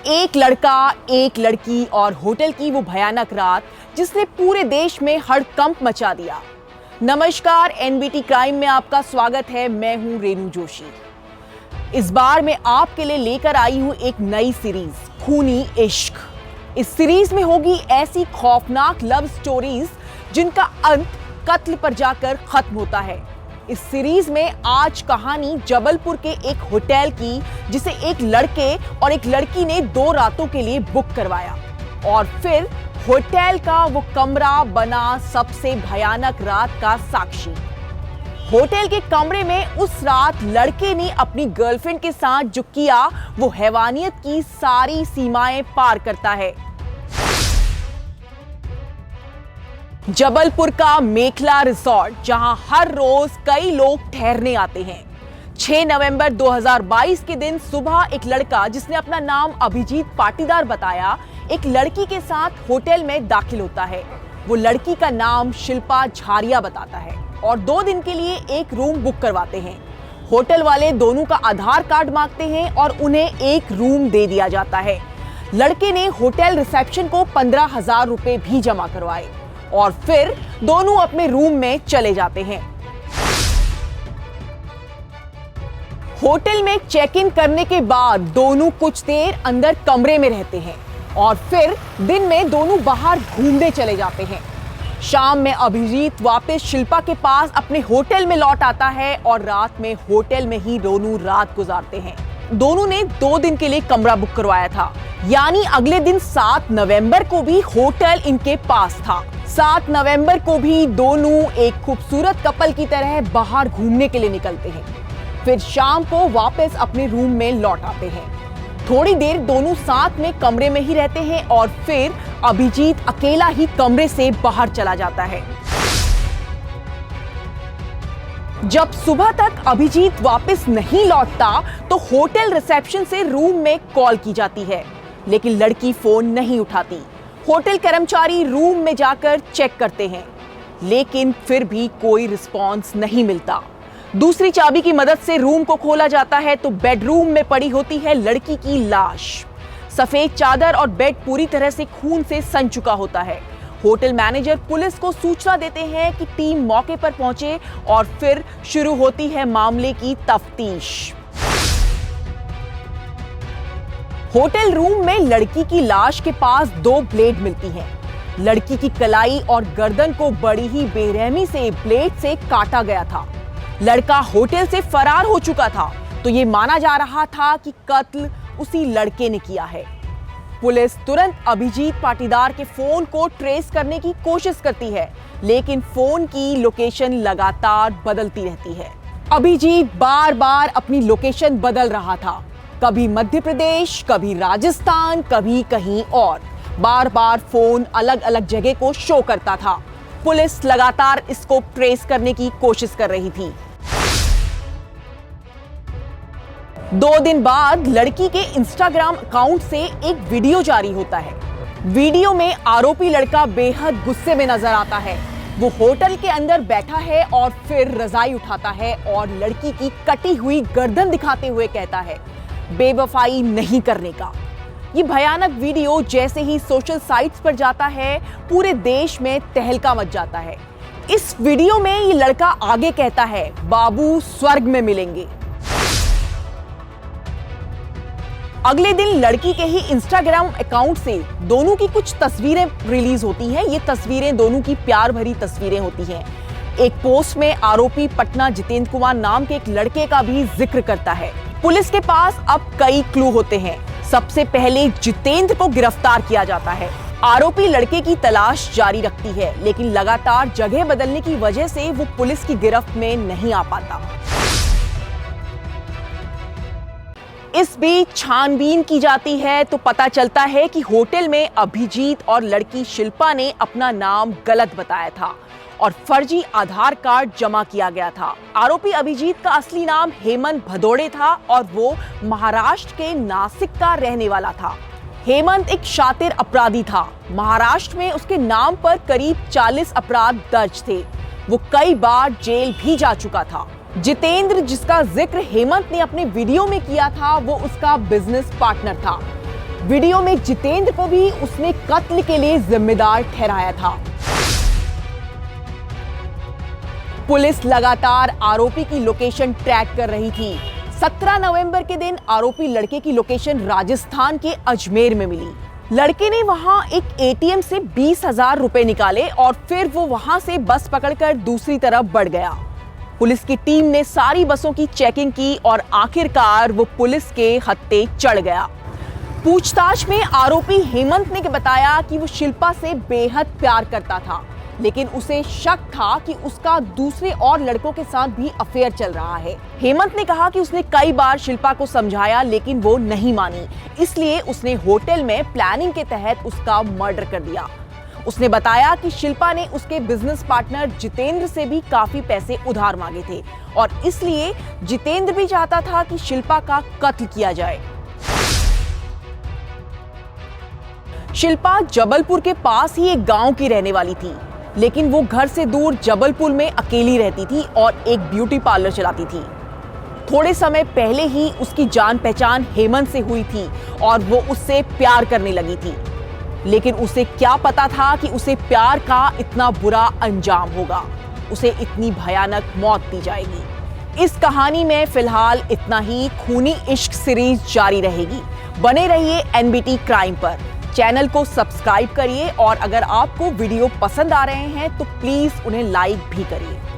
एक लड़का, एक लड़की और होटल की वो भयानक रात जिसने पूरे देश में हड़कंप मचा दिया। नमस्कार, एनबीटी क्राइम में आपका स्वागत है। मैं हूं रेनू जोशी। इस बार मैं आपके लिए लेकर आई हूं एक नई सीरीज, खूनी इश्क। इस सीरीज में होगी ऐसी खौफनाक लव स्टोरीज जिनका अंत कत्ल पर जाकर खत्म होता है। इस सीरीज में आज कहानी जबलपुर के एक होटल की, जिसे एक लड़के और एक लड़की ने 2 रातों के लिए बुक करवाया और फिर होटल का वो कमरा बना सबसे भयानक रात का साक्षी। होटल के कमरे में उस रात लड़के ने अपनी गर्लफ्रेंड के साथ जो किया वो हैवानियत की सारी सीमाएं पार करता है। जबलपुर का मेखला रिसोर्ट, जहां हर रोज कई लोग ठहरने आते हैं। 6 नवंबर 2022 के दिन सुबह एक लड़का, जिसने अपना नाम अभिजीत पाटीदार बताया, एक लड़की के साथ होटल में दाखिल होता है। वो लड़की का नाम शिल्पा झारिया बताता है और 2 दिन के लिए एक रूम बुक करवाते हैं। होटल वाले दोनों का आधार कार्ड मांगते हैं और उन्हें एक रूम दे दिया जाता है। लड़के ने होटल रिसेप्शन को 15,000 रुपए भी जमा करवाए और फिर दोनों अपने रूम में चले जाते हैं। होटल में चेक इन करने के बाद दोनों कुछ देर अंदर कमरे में रहते हैं और फिर दिन में दोनों बाहर घूमने चले जाते हैं। शाम में अभिजीत वापस शिल्पा के पास अपने होटल में लौट आता है और रात में होटल में ही दोनों रात गुजारते हैं। दोनों ने 2 दिन के लिए कमरा बुक करवाया था, यानी अगले दिन 7 नवंबर को भी होटल इनके पास था। 7 नवंबर को भी दोनों एक खूबसूरत कपल की तरह बाहर घूमने के लिए निकलते हैं। फिर शाम को वापस अपने रूम में लौट आते हैं। थोड़ी देर दोनों साथ में कमरे में ही रहते हैं और फिर अभिजीत अकेला ही कमरे से बाहर चला जाता है। जब सुबह तक अभिजीत वापस नहीं लौटता तो होटल रिसेप्शन से रूम में कॉल की जाती है, लेकिन लड़की फोन नहीं उठाती। होटल कर्मचारी रूम में जाकर चेक करते हैं, लेकिन फिर भी कोई रिस्पॉन्स नहीं मिलता। दूसरी चाबी की मदद से रूम को खोला जाता है तो बेडरूम में पड़ी होती है लड़की की लाश। सफेद चादर और बेड पूरी तरह से खून से सन चुका होता है। होटल मैनेजर पुलिस को सूचना देते हैं कि टीम मौके पर पहुंचे और फिर शुरू होती है मामले की तफ्तीश। होटल रूम में लड़की की लाश के पास 2 ब्लेड मिलती हैं। लड़की की कलाई और गर्दन को बड़ी ही बेरहमी से ब्लेड से काटा गया था। लड़का होटल से फरार हो चुका था, तो ये माना जा रहा था कि कत्ल उसी लड़के ने किया है। पुलिस तुरंत अभिजीत पाटीदार के फोन को ट्रेस करने की कोशिश करती है, लेकिन फोन की लोकेशन लगातार बदलती रहती है। अभिजीत बार-बार अपनी लोकेशन बदल रहा था, कभी मध्य प्रदेश, कभी राजस्थान, कभी कहीं और। बार-बार फोन अलग-अलग जगह को शो करता था। पुलिस लगातार इसको ट्रेस करने की कोशिश कर रही थी। 2 दिन बाद लड़की के इंस्टाग्राम अकाउंट से एक वीडियो जारी होता है। वीडियो में आरोपी लड़का बेहद गुस्से में नजर आता है। वो होटल के अंदर बैठा है और फिर रजाई उठाता है और लड़की की कटी हुई गर्दन दिखाते हुए कहता है, बेवफाई नहीं करने का। ये भयानक वीडियो जैसे ही सोशल साइट्स पर जाता है, पूरे देश में तहलका मच जाता है। इस वीडियो में ये लड़का आगे कहता है, बाबू स्वर्ग में मिलेंगे। अगले दिन लड़की के ही इंस्टाग्राम अकाउंट से दोनों की कुछ तस्वीरें रिलीज होती हैं। ये तस्वीरें दोनों की प्यार भरी तस्वीरें होती हैं। एक पोस्ट में आरोपी पटना जितेंद्र कुमार नाम के एक लड़के का भी जिक्र करता है। पुलिस के पास अब कई क्लू होते हैं। सबसे पहले जितेंद्र को गिरफ्तार किया जाता है। आरोपी लड़के की तलाश जारी रखती है, लेकिन लगातार जगह बदलने की वजह से वो पुलिस की गिरफ्त में नहीं आ पाता। इस बीच छानबीन की जाती है तो पता चलता है कि होटल में अभिजीत और लड़की शिल्पा ने अपना नाम गलत बताया था और फर्जी आधार कार्ड जमा किया गया था। आरोपी अभिजीत का असली नाम हेमंत भदौड़े था और वो महाराष्ट्र के नासिक का रहने वाला था। हेमंत एक शातिर अपराधी था। महाराष्ट्र में उसके नाम पर करीब 40 अपराध दर्ज थे। वो कई बार जेल भी जा चुका था। जितेंद्र, जिसका जिक्र हेमंत ने अपने वीडियो में किया था, वो उसका बिजनेस पार्टनर था। वीडियो में जितेंद्र को भी उसने कत्ल के लिए जिम्मेदार ठहराया था। पुलिस लगातार आरोपी की लोकेशन ट्रैक कर रही थी। 17 नवंबर के दिन आरोपी लड़के की लोकेशन राजस्थान के अजमेर में मिली। लड़के ने वहां एक एटीएम से 20,000 रुपए निकाले और फिर वो वहां से बस पकड़कर दूसरी तरफ बढ़ गया। पुलिस की टीम ने सारी बसों की चेकिंग की और आखिरकार वो पुलिस के हत्थे चढ़ गया। पूछताछ में आरोपी हेमंत ने बताया कि वो शिल्पा से बेहद प्यार करता था, लेकिन उसे शक था कि उसका दूसरे और लड़कों के साथ भी अफेयर चल रहा है। हेमंत ने कहा कि उसने कई बार शिल्पा को समझाया लेकिन वो नहीं मानी, इसलिए उसने होटल में प्लानिंग के तहत उसका मर्डर कर दिया। उसने बताया कि शिल्पा ने उसके बिजनेस पार्टनर जितेंद्र से भी काफी पैसे उधार मांगे थे और इसलिए जितेंद्र भी चाहता था कि शिल्पा का कत्ल किया जाए। शिल्पा जबलपुर के पास ही एक गांव की रहने वाली थी, लेकिन वो घर से दूर जबलपुर में अकेली रहती थी और एक ब्यूटी पार्लर चलाती थी। थोड़े समय पहले ही उसकी जान पहचान हेमंत से हुई थी और वो उससे प्यार करने लगी थी, लेकिन उसे क्या पता था कि उसे प्यार का इतना बुरा अंजाम होगा, उसे इतनी भयानक मौत दी जाएगी। इस कहानी में फिलहाल इतना ही। खूनी इश्क सीरीज जारी रहेगी। बने रहिए एनबीटी क्राइम पर। चैनल को सब्सक्राइब करिए और अगर आपको वीडियो पसंद आ रहे हैं तो प्लीज उन्हें लाइक भी करिए।